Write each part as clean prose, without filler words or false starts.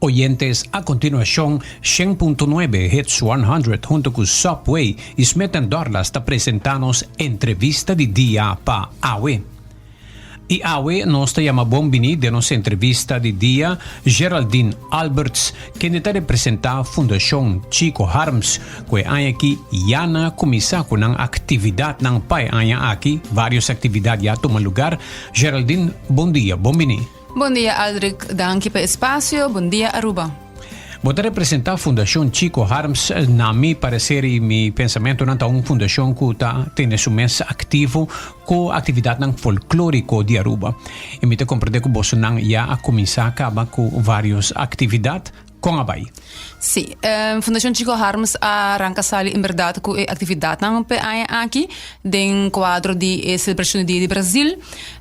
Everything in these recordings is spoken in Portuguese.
Oyentes, a continuación, 100.9 Hits 100 junto con Subway y Smith Dorlas te presentamos entrevista de día pa Awe. Y Awe nos te llama bombini de nuestra entrevista de día Geraldine Alberts, que te representa Fundación Chico Harms, que hay aquí yana comisa con una actividad ng pai hay aquí, varias actividades ya toman lugar. Geraldine, bom dia, bombini. Bom dia, Aldrich. Dank je per espacio. Bom dia, Aruba. Vou representar a Fundação Chico Harms. Na mi parecer e mi pensamento, não é uma fundação que tem seu mês ativo com atividade folclórico de Aruba. E me te compreender que você não já começar a acabar com várias atividades. Com a Bahia. Sim, Fundação Chico Harms arranca sali em verdade com atividade não aqui, tem quadro de celebração de Brasil,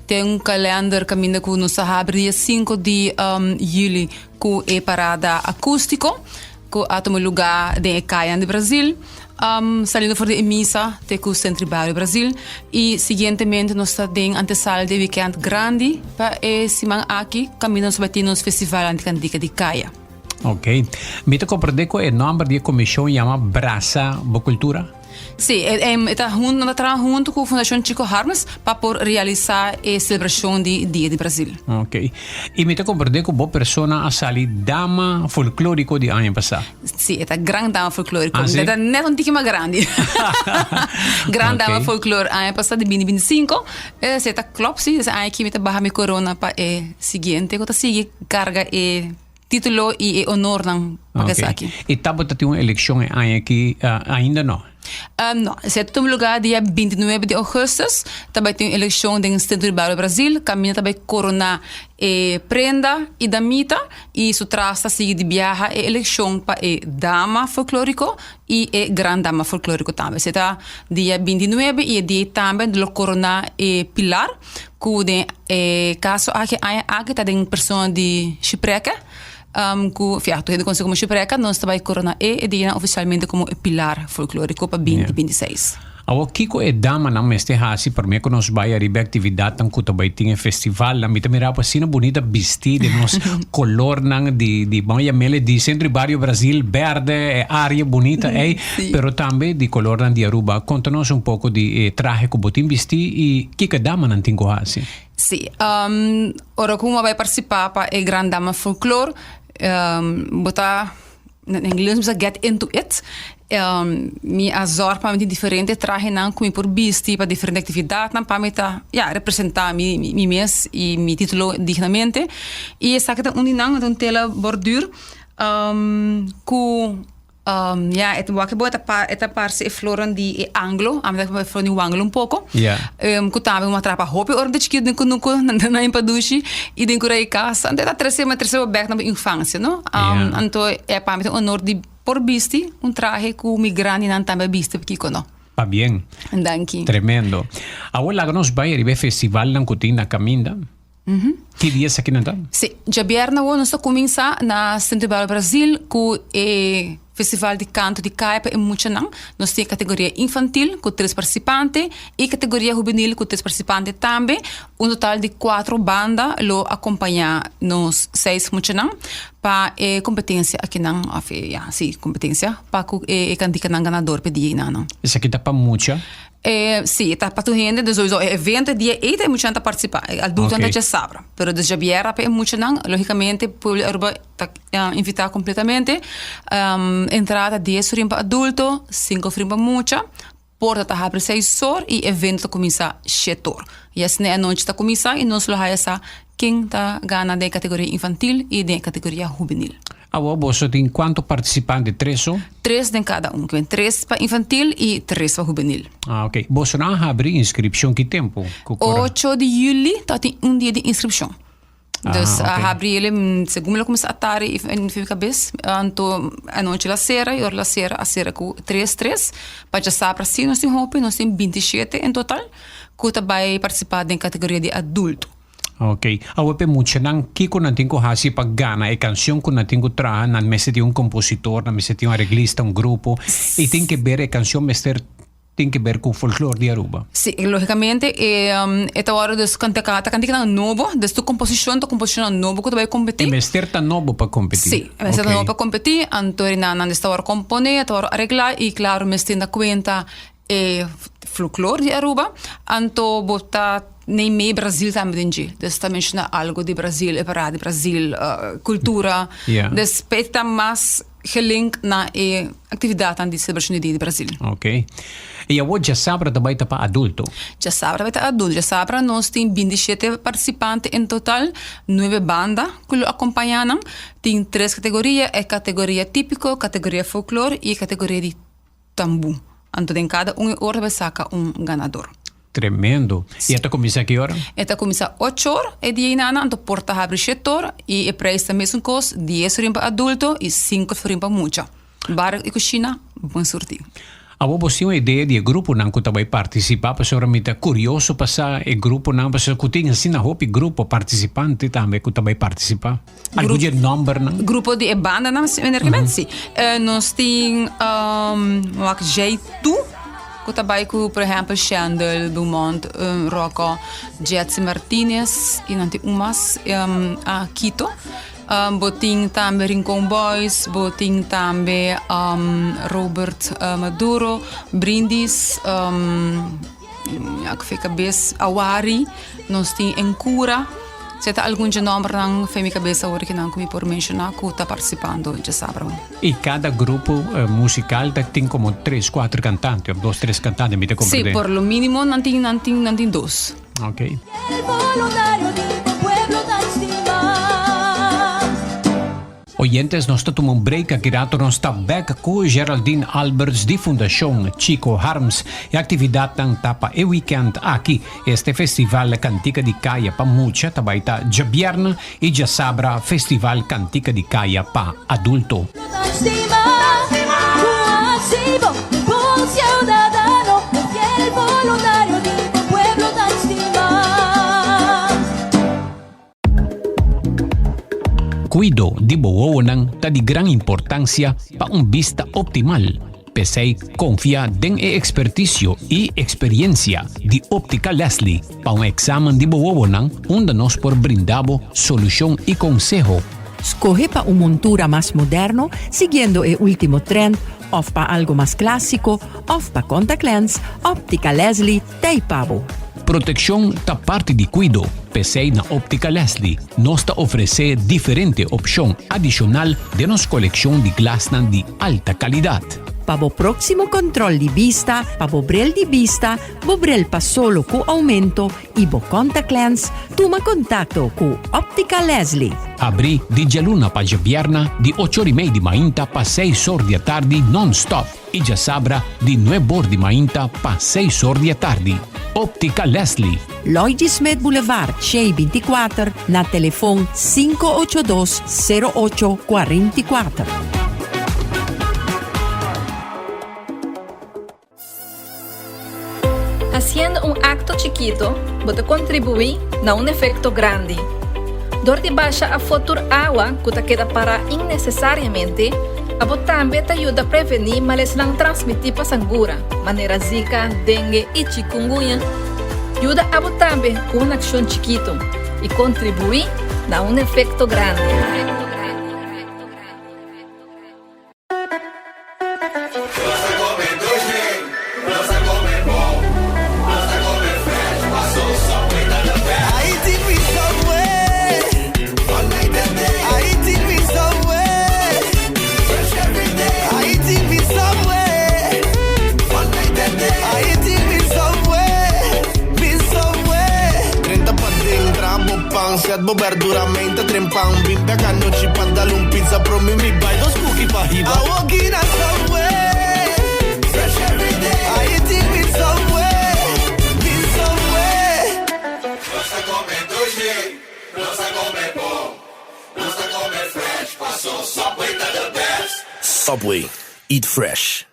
tem calendário caminho com nos abre dia 5 de julho com parada acústico, com atomo lugar de Caia de Brasil. Salindo for de missa te com o Centro Bairro Brasil e seguintemente nós temos antesala de weekend grande para semana aqui caminho sobre nos festival anticandica de Caia. Ok. Me te compreender que o nome da comissão chama Braça Bocultura? Sim, está junto com a Fundação Chico Harms para realizar a celebração de Dia de Brasil. Ok. E me te compreender que boa pessoa a sair dama folclórico de ano passado? Sim, é a grande dama folclórico. É não um tique mais grande. Grande dama folclórico ano passado de 2025. Você está klopt, sim. É aqui me te barra me corona para o seguinte. Eu sigo carga e título e honor ng Pagasaki. E tabo tem uma eleição aqui ainda não? Não, se tem lugar dia 29 de agosto, também tem eleição do Centro Bairro Brasil, caminha também corona prenda e damita e su trasta sigue de viaja e eleição para dama folclórico e grande dama folclórico também. Se tá dia 29 e dia também do corona pilar, que caso aqui tá tem pessoa de Chipreca. Com fiato de consigo como Chipreca, nós também corona dia oficialmente como pilar folclórico para 2026. Awo kiko dama nang meste hasi per me que nos vai arriba atividade tang kuta baiting festival na mita mira pa sina bonita bisti de nos color nang di banha mele di Centro Bairro Brasil verde área bonita pero também di color nang di Aruba. Conta-nos un poco di traje que botin bisti e kika dama nang tingo hasi. Sì, ora come vai participar para a grande dama folklore, botar in inglês bisa get into it. Mi azor para mim diferente traje não como por bisti para diferente atividade não para mim tá representar mi mês e mi título dignamente e essa que tá um tela bordure com het wakker boa eta parse floran di anglo, am da florani anglo pouco. Ku tabe uma trapa hope or de chiquito den kunuko na impadushi e den kurai casa. Ante da terceira back na infância, no? Anto para mim honor di por bisti traje cu migrani nan tambe bisti kiko no. Ah, bien. Danke. Tremendo. Agora nos vai arribar festival na Cutina Caminda. Que dia aqui não tá? Sim, já vierna nós começa na Centro Bairro Brasil com festival de canto de caipa e muito não. Nós temos categoria infantil com 3 participantes e categoria juvenil com 3 participantes também. Total de 4 bandas lo acompanha nos 6 muito não para competência aqui não, sim, competência para que candidato não ganador pedir não. Isso aqui tá para muita. Sim, está para tu gente, depois o evento dia 8 é muito gente participar, adulto ainda já sabe, pero desde viera é muito não, logicamente público Aruba tá invitar completamente, entrada 10 frim para adulto, 5 frim para mucha, porta tá abre 6 horas e evento começa 7 horas. E assim a noite tá começa e nós lá essa quem tá ganha da categoria infantil e da categoria juvenil. Você tem quantos participantes? 3 ou? 3 de cada 3 para infantil e 3 para juvenil. Ok. Você não abre inscrição que tempo? 8 de julho tem dia de inscrição. Dus abre ele, segundo ele começa a tarde e fica bem. Então, a noite a sera com 3 para já saber se nós temos 27 em total, que vai participar da categoria de adulto. Ok. Awepe mucha nang kiko natin ko hasi pag gana canción ko natin ko trahan nan meseti un compositor, nan meseti un arreglista, un grupo. E tem que ver canción mester tem que ver com o folclore de Aruba. Sim, logicamente, esta hora dos cantica novo, des tu composição novo que tu vai competir. É mesterta novo para competir. Sim, é mesterta novo para competir, Antorina nesta hora compone, esta hora arreglar e claro, me estenda conta folclore de Aruba, anto botar nem meio Brasil também dinge. Desta menciona algo de Brasil, é para de Brasil, cultura, despeta mais gelink na atividade de celebração de Brasil. Ok. E a hoje Sabra também está para adulto. Já Sabra vai para adulto. Já Sabra nós temos 27 participantes em total, 9 bandas que o acompanham. Tem 3 categorias, é categoria típico, categoria folclore e categoria de tambu. Então, em cada hora vai sacar ganador. Tremendo. Sim. E esta começa a que hora? Esta começa 8 horas, é dia inana, então porta abre 7 horas, e o preço também é 10 horas para adulto e 5 horas para mucha. Bar e cozinha, bom sorteio. A você uma ideia de grupo não que vai participar, para ser muito curioso passar o grupo não, para ser que tem assim na roupa grupo participante também que vai participar. Algum dia number não? Grupo de banda não, sim. Nós tem jeito que trabalha com, por exemplo, Xandel, Dumont, Rocco, Jetsi Martinez e não tem umas a Quito. Boting também Rincon Boys, boting também Robert Maduro, Brindis, que fica cabeça Awari, nós tem Encura. Se tem algum nome não foi minha cabeça agora que não comi por mencionar que está participando já sabe. E cada grupo musical tem como 3, 4 cantantes, 2, 3 cantantes, me te compreende? Sim, por lo mínimo não tem 2. Ok. Oyentes, nós tomamos um break aqui, nós estamos back com Geraldine Alberts de Fundação Chico Harms e a atividade tapa e weekend aqui, este festival Cantica de Caia para mucha, também está já viernes e já sabra Festival Cantica de Caia para adulto. Cuido de boonang ta de gran importância para vista optimal. Pesei confia den experticio e experiência de Óptica Leslie para examen de boonang onde nós por brindabo solução e consejo. Escoge para una montura más moderno, siguiendo el último trend, o para algo más clásico, o para contact lens, Óptica Leslie, Teipabo. Proteção ta parte de cuido. PC na Óptica Leslie nos ta oferece diferente opção adicional de nos coleção de glasnan de alta qualidade. Para o próximo control de vista, para o brel de vista, o brel pa solo com aumento e o contact lens, toma contato com Óptica Leslie. Abri de luna para viernes de 8h30 de manhã para 6 horas da tarde non-stop e já sabra de 9 horas de manhã para 6 horas da tarde. Óptica Leslie. Lloyd Smith Boulevard, Shea 24, na telefone 582-0844. Haciendo un acto chiquito, puede contribuir a un efecto grande. Dor de baixa a futuro agua que te queda para innecesariamente, a también te ayuda a prevenir males não transmitir para sangura, maneira zika, dengue e chikungunya. Ayuda a también con una acción chiquito y contribuir a un efecto grande. Bober duramente trempar un bimbe a noci pandalo un pizza pro me mi buy those cookie pa hiba I walk in a subway fresh every day I eat me somewhere Nossa come doce Nossa come bom Nossa come fresh Passou Subway tá the best Subway, eat fresh.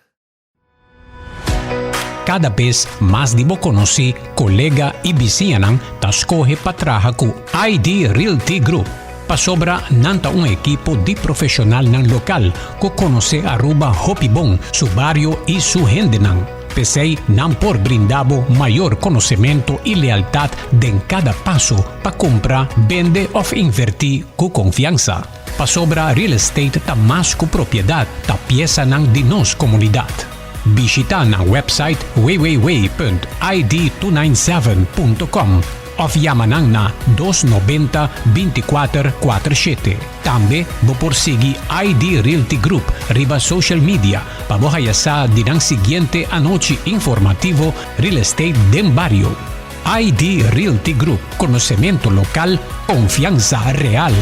Cada vez mais de conhecer colega e vizinhan ta escorre para trabalhar com ID Realty Group. Para sobra, nanta equipo de profissional nan local que conhece Aruba Hopibon, su barrio e su gente nan. SPCI nan por brindabo mayor conocimiento y lealtad en cada paso para comprar, vender o invertir con confianza. Pa sobra real estate ta mas ku propiedad ta pieza ng dinos komunidad. Bisita ng website www.id297.com of yamanang na 290-2447. Tambe, boporsigi ID Realty Group riba social media pabohaya sa dinang siguiente anoche informativo Real Estate den Barrio. ID Realty Group, conocimiento local, confianza real.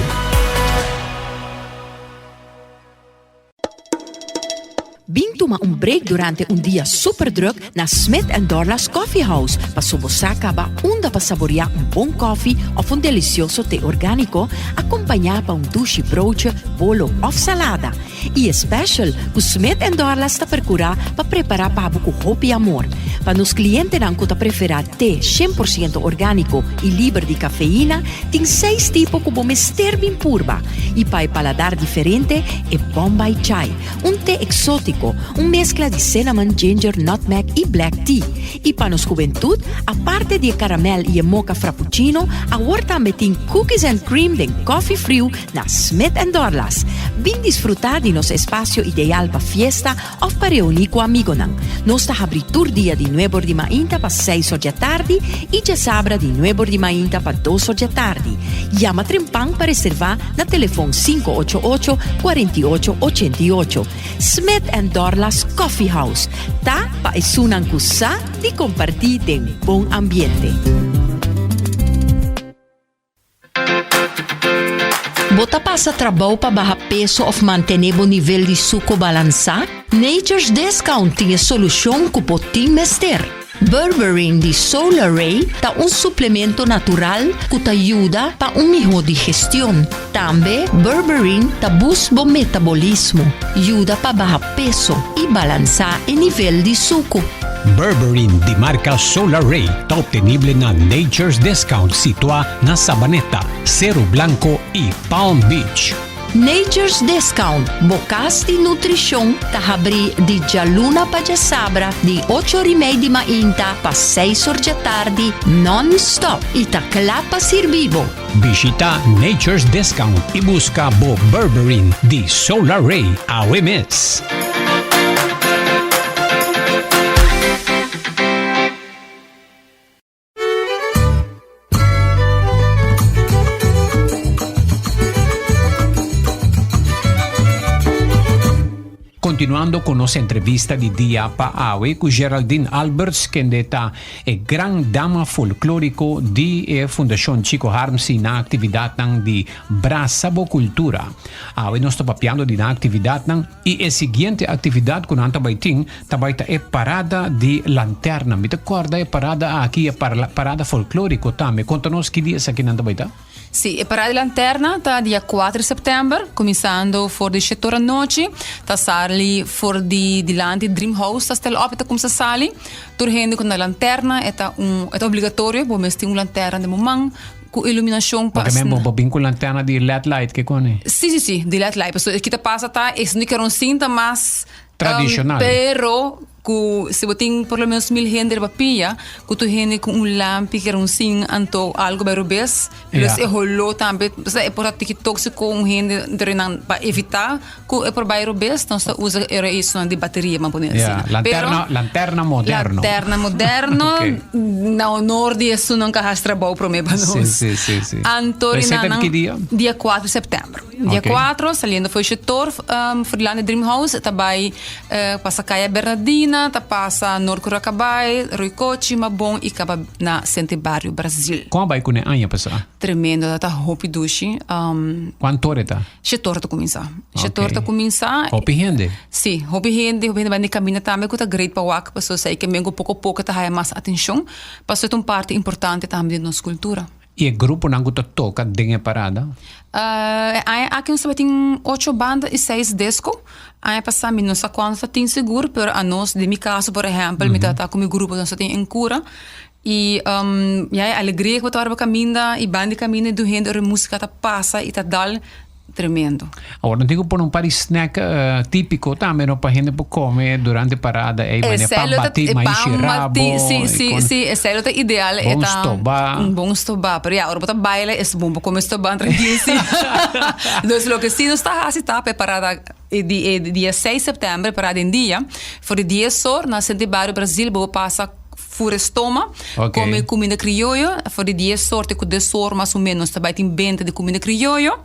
Toma un break durante un día super druk na Smith & Dorlas Coffee House pa subosaka ba unda pa saborear un buon coffee of un delicioso tè organico accompagnato pa un sushi broodje, bolo of salada. E special, ku Smith & Dorlas ta percura pa preparar pa buku hopi amor. Pa nos clientes nan kuta prefera tè 100% orgánico e libre di cafeína, ting 6 tipo ku bomester bin purba. E pa e paladar diferente e Bombay Chai, un tè exótico, un mezcla di cinnamon, ginger, nutmeg e black tea. E pa nos juventud, aparte di caramel e mocha frappuccino, ahorita metin cookies and cream den coffee frio na Smith & Dorlas. Bin disfrutar di nos espacio ideal pa fiesta o pa reunir con amigo nan. Nos ta abri tur dia di 9 di mainta pa 6 horas tardi e già sabra di 9 di mainta pa 2 horas tardi. Llama Trempang pa reservar na telefone 588-4888. Smith & Dorlas Coffee House. Ta pa esunan kusa di compartir den bon ambiente. Bota passa trabalho para barra peso of manter o nível de suco balançar? Nature's Discount tem solução que pode mester. Berberine de Solar Ray tá suplemento natural que te ajuda para melhor digestão. Também, Berberine tá busca o metabolismo, ajuda para barra peso e balançar o nível de suco. Berberine de marca Solar Ray está obtenible na Nature's Discount situada na Sabaneta, Cerro Blanco e Palm Beach. Nature's Discount, bocas de nutrição, tá abri de jaluna para sabra, de 8h30 de mainta para 6 horas da tarde, non-stop, e tá clapa servivo. Visita Nature's Discount e busca bo Berberine de Solar Ray a OMS. Continuando con nuestra entrevista di dia pa awe con Geraldine Alberts, che è gran dama folclorico di Fundación Chico Harmsi na actividad nang di Brasabo Cultura. Awe nos papiando di na actividad nang e siguiente actividad con anta baiting tabaita e parada di lanterna. Mi te acorda e parada aqui e parada folclorico tame. Contanos que dia aqui nanta baita? Sì, e parada di lanterna ta dia 4 settembre, cominciando for di 7 ore noci, ta sali for di lanti Dream House, ta stel opita come sa sali, turhende con la lanterna, è obbligatorio, bo mesti un lanterna de momang, con illuminazione pa. Perché me bobin con lanterna di LED light che con Sì, di LED light, perché kita passa ta, e non che non sinta mas tradicional. Pero se botin por lo menos 1000 gente de papilla, que tu gente com lampi que era sin anto algo bem rubes, plus rolou também, é por tóxico com gente para evitar que é por bem rubes, então se usa era isso de bateria, mas pode assim. Lanterna moderno. Lanterna moderno, okay. Na honor de isso não carrastra bom para mim para nós. Sim. Antorina dia 4 de setembro. Dia 4, saliendo foi setor, Frilane Dream House, também passa Caia Bernardina, ta passa Norcuracabai, Ruicochi, Mabon e acaba na Sente Barrio, Brasil. Como vai com a Anya passar? Tremendo, tá hopi dushi. Quanto hora tá? Setor tá começar. Setor tá começar. Hopi gente? Sim, hopi gente vai de caminho também, que tá great para wak, pessoas sei que mengo pouco tá há mais atenção, passou uma parte importante também da nossa cultura. E o grupo não toca dentro parada? Aqui nós temos 8 bandas e 6 discos. Aí passamos, não sei quanto tem seguro, mas a nós, de meu caso, por exemplo, me tá com o grupo, nós temos em cura. E a alegria que eu estou caminhando, e banda caminhando, do gente, a música tá passa e tá dal tremendo. Agora, não digo por um par de snack típico também, para a gente comer durante a parada. Para bater mais rabo. Sim, esse é o ideal. Bom estobá. Bom estobá. Pero agora, para baile, é bom para comer estobá tranquilo. Então, o que sim, nós está preparada dia 6 de setembro, parada em dia. For dia só, na Centro Bairro Brasil, vou passar furestoma, come comida criolla, for de 10 sorte com 10 sorte mais ou menos, também tem 20 de comida criolla,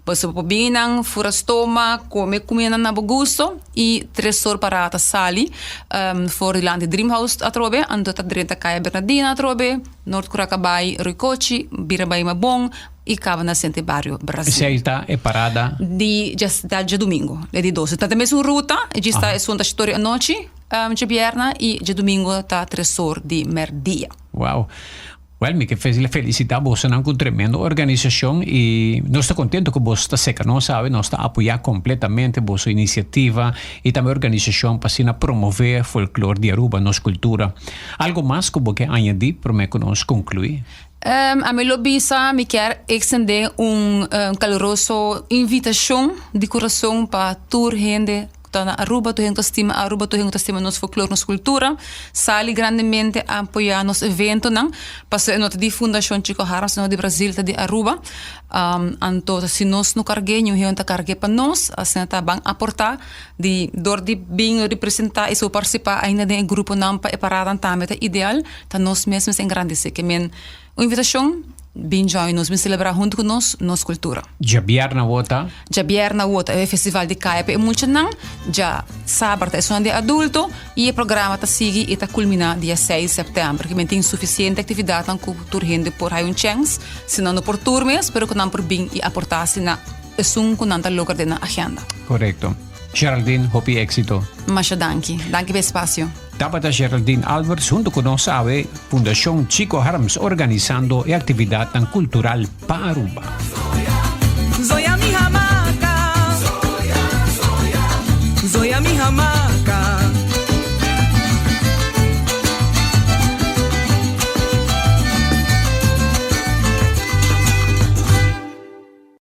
você pode binang furestoma, come comida na gusto e 3 sorte para a sali, for de lande Dreamhouse a trobe, ando ta drenta Caia Bernardina a trobe, North Curacabai, Ricochi, Birabai Mabong, e acaba na Centro Bairro Brasil. Essa é parada? De domingo, é de 12. Tá também sua ruta, já está a sua história à noite, de vierna e de domingo está 3 horas de merdia. Uau! Well, me que felicitar você não com tremenda organização e nós estamos contentes que você está seca, não sabe? Nós está apoiar completamente a sua iniciativa e também a organização para assim promover folclore de Aruba, nossa cultura. Algo mais que você añadir para que nós concluir? A minha lobbyista me quer extender caloroso invitação de coração para toda gente na Aruba, tu gente estima nosso folclore, nossa cultura, sali grandemente a apoiar nosso evento, não? Para nós de Fundação Chico Harms, de Brasil, de Aruba, então se nós não carguemos, a gente cargue para nós, assim está bem aportar, de dor de bem representar e só participar ainda de grupo não para parada também é ideal, tá nós mesmos engrandecer que men invitação bem join nos celebrar junto com nós nossa cultura. Já vierna vota? Já vierna vota é o festival de Caia é muito não, já sábado é só de adulto e o programa tá sigue e tá culmina dia 6 de setembro, que tem suficiente atividade com cultura gente por aí chance, se não por turmas, pero que não por bem e aportar-se na com nanta lugar de na agenda. Correto. Geraldine, hopi éxito. Masha danke pelo espaço. Tabata Geraldine Alvarez, junto com nós, sabe, Fundação Chico Harms, organizando a atividade cultural para Aruba. Zoya mi hamaca, Zoya mi hamaca.